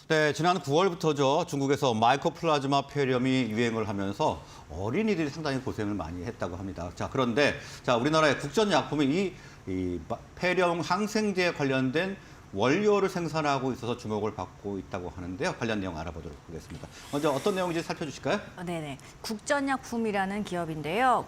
네, 지난 9월부터죠. 중국에서 마이코플라즈마 폐렴이 유행을 하면서 어린이들이 상당히 고생을 많이 했다고 합니다. 자, 그런데 우리나라의 국전약품이 이 폐렴 항생제에 관련된 원료를 생산하고 있어서 주목을 받고 있다고 하는데요. 관련 내용 알아보도록 하겠습니다. 먼저 어떤 내용인지 살펴주실까요? 네네. 국전약품이라는 기업인데요.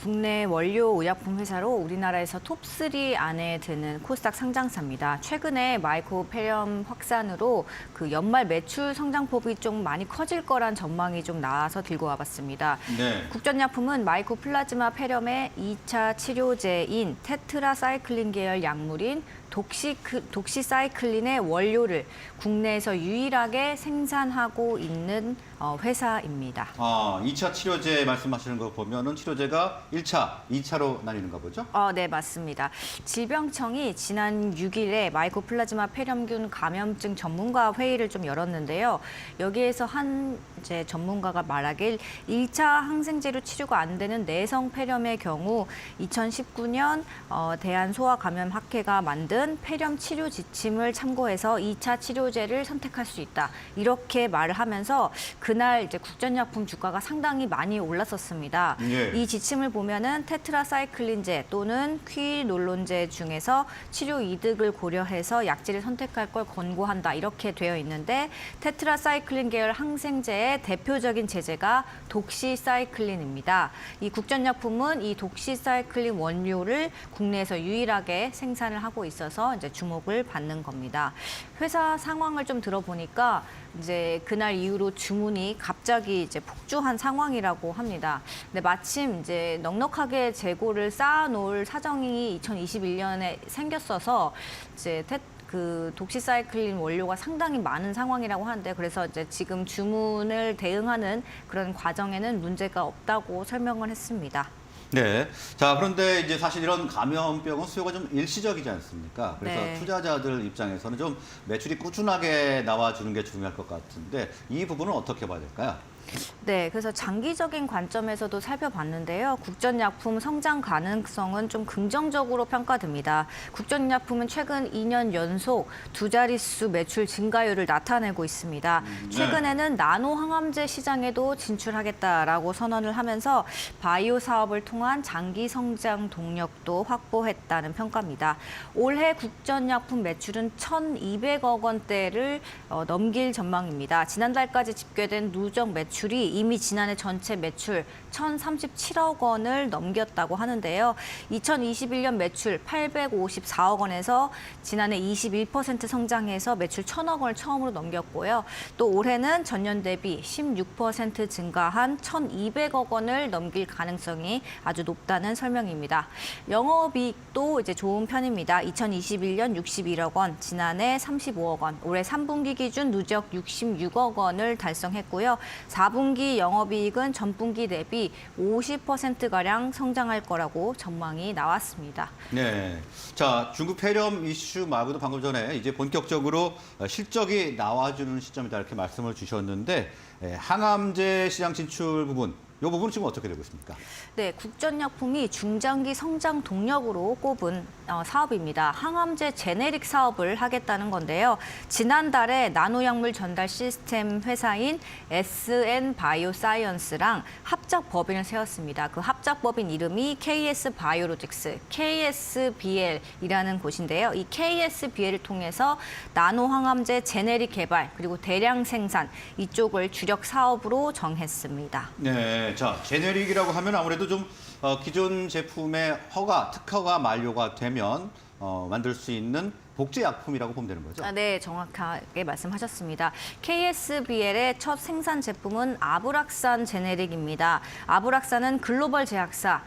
국내 원료 의약품 회사로 우리나라에서 톱3 안에 드는 코스닥 상장사입니다. 최근에 마이코 폐렴 확산으로 연말 매출 성장폭이 좀 많이 커질 거란 전망이 좀 나와서 들고 와봤습니다. 네. 국전약품은 마이코 플라즈마 폐렴의 2차 치료제인 테트라사이클린 계열 약물인 독시사이클린의 원료를 국내에서 유일하게 생산하고 있는 회사입니다. 2차 치료제 말씀하시는 거 보면은 치료제가 1차, 2차로 나뉘는가 보죠? 네, 맞습니다. 질병청이 지난 6일에 마이코플라즈마 폐렴균 감염증 전문가 회의를 좀 열었는데요. 여기에서 이제 전문가가 말하길 1차 항생제로 치료가 안 되는 내성 폐렴의 경우 2019년 대한소아감염학회가 만든 폐렴 치료 지침을 참고해서 2차 치료제를 선택할 수 있다. 이렇게 말을 하면서 그날 이제 국전약품 주가가 상당히 많이 올랐었습니다. 예. 이 지침을 보면은 테트라사이클린제 또는 퀴놀론제 중에서 치료 이득을 고려해서 약제를 선택할 걸 권고한다. 이렇게 되어 있는데 테트라사이클린 계열 항생제의 대표적인 제제가 독시사이클린입니다. 이 국전약품은 이 독시사이클린 원료를 국내에서 유일하게 생산을 하고 있어서 이제 주목을 받는 겁니다. 회사 상황을 좀 들어보니까 이제 그날 이후로 주문이 갑자기 이제 폭주한 상황이라고 합니다. 근데 마침 이제 넉넉하게 재고를 쌓아놓을 사정이 2021년에 생겼어서 이제 독시사이클린 원료가 상당히 많은 상황이라고 하는데 그래서 이제 지금 주문을 대응하는 그런 과정에는 문제가 없다고 설명을 했습니다. 네. 자, 그런데 이제 사실 이런 감염병은 수요가 좀 일시적이지 않습니까? 그래서 네. 투자자들 입장에서는 좀 매출이 꾸준하게 나와주는 게 중요할 것 같은데 이 부분은 어떻게 봐야 될까요? 네, 그래서 장기적인 관점에서도 살펴봤는데요. 국전약품 성장 가능성은 좀 긍정적으로 평가됩니다. 국전약품은 최근 2년 연속 두 자릿수 매출 증가율을 나타내고 있습니다. 최근에는 나노 항암제 시장에도 진출하겠다라고 선언을 하면서 바이오 사업을 통한 장기 성장 동력도 확보했다는 평가입니다. 올해 국전약품 매출은 1,200억 원대를 넘길 전망입니다. 지난달까지 집계된 누적 매출이 이미 지난해 전체 매출 1,037억 원을 넘겼다고 하는데요. 2021년 매출 854억 원에서 지난해 21% 성장해서 매출 1,000억 원을 처음으로 넘겼고요. 또 올해는 전년 대비 16% 증가한 1,200억 원을 넘길 가능성이 아주 높다는 설명입니다. 영업이익도 이제 좋은 편입니다. 2021년 61억 원, 지난해 35억 원, 올해 3분기 기준 누적 66억 원을 달성했고요. 4분기 영업이익은 전분기 대비 50%가량 성장할 거라고 전망이 나왔습니다. 네. 자, 중국 폐렴 이슈 말고도 방금 전에 이제 본격적으로 실적이 나와주는 시점이다 이렇게 말씀을 주셨는데 항암제 시장 진출 부분, 이 부분은 지금 어떻게 되고 있습니까? 네, 국전약품이 중장기 성장 동력으로 꼽은 사업입니다. 항암제 제네릭 사업을 하겠다는 건데요. 지난달에 나노약물 전달 시스템 회사인 SN 바이오사이언스랑 합작 법인을 세웠습니다. 그 합작 법인 이름이 KS 바이오로직스, KSBL이라는 곳인데요. 이 KSBL을 통해서 나노 항암제 제네릭 개발 그리고 대량 생산 이쪽을 주력 사업으로 정했습니다. 네. 자, 제네릭이라고 하면 아무래도 좀 기존 제품의 특허가 만료가 되면 만들 수 있는 복제약품이라고 보면 되는 거죠? 네, 정확하게 말씀하셨습니다. KSBL의 첫 생산 제품은 아브락산 제네릭입니다. 아브락산은 글로벌 제약사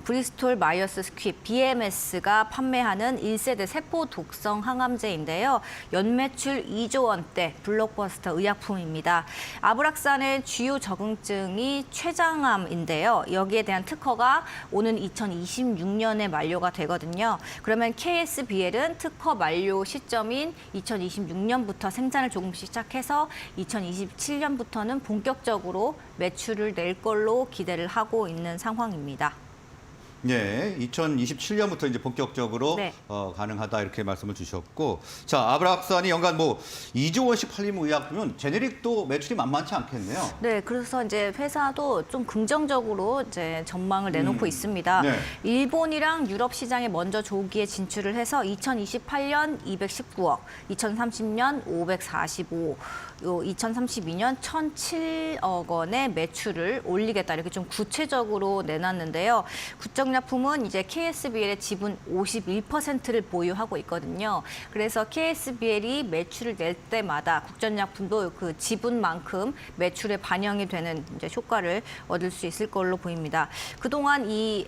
브리스톨 마이어스 스퀴 BMS가 판매하는 1세대 세포 독성 항암제인데요. 연매출 2조 원대 블록버스터 의약품입니다. 아브락산의 주요 적응증이 췌장암인데요. 여기에 대한 특허가 오는 2026년에 만료가 되거든요. 그러면 KSBL은 특허 만료 시점인 2026년부터 생산을 조금씩 시작해서 2027년부터는 본격적으로 매출을 낼 걸로 기대를 하고 있는 상황입니다. 네, 2027년부터 이제 본격적으로 네. 가능하다 이렇게 말씀을 주셨고, 자 아브락산이 연간 뭐 2조 원씩 팔리는 의약품은 제네릭도 매출이 만만치 않겠네요. 네, 그래서 이제 회사도 좀 긍정적으로 이제 전망을 내놓고 있습니다. 네. 일본이랑 유럽 시장에 먼저 조기에 진출을 해서 2028년 219억, 2030년 545, 2032년 1,007억 원의 매출을 올리겠다 이렇게 좀 구체적으로 내놨는데요. 국정약품은 이제 KSBL의 지분 51%를 보유하고 있거든요. 그래서 KSBL이 매출을 낼 때마다 국전약품도 그 지분만큼 매출에 반영이 되는 이제 효과를 얻을 수 있을 걸로 보입니다. 그동안 이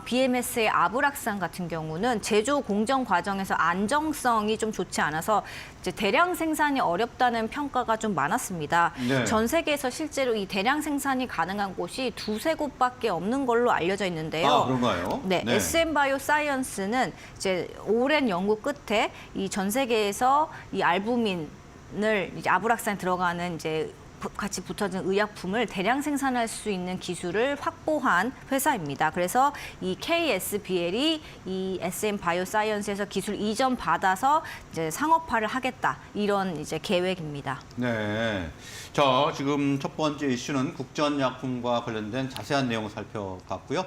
BMS의 아브락산 같은 경우는 제조 공정 과정에서 안정성이 좀 좋지 않아서 이제 대량 생산이 어렵다는 평가가 좀 많았습니다. 네. 전 세계에서 실제로 이 대량 생산이 가능한 곳이 두세 곳밖에 없는 걸로 알려져 있는데요. 아 그런가요? 네, SM 바이오사이언스는 이제 오랜 연구 끝에 이 전 세계에서 이 알부민을 이제 아브락산에 들어가는 이제 같이 붙어진 의약품을 대량 생산할 수 있는 기술을 확보한 회사입니다. 그래서 이 KSBL이 이 SM 바이오사이언스에서 기술 이전 받아서 이제 상업화를 하겠다 이런 이제 계획입니다. 네. 자, 지금 첫 번째 이슈는 국전약품과 관련된 자세한 내용을 살펴봤고요.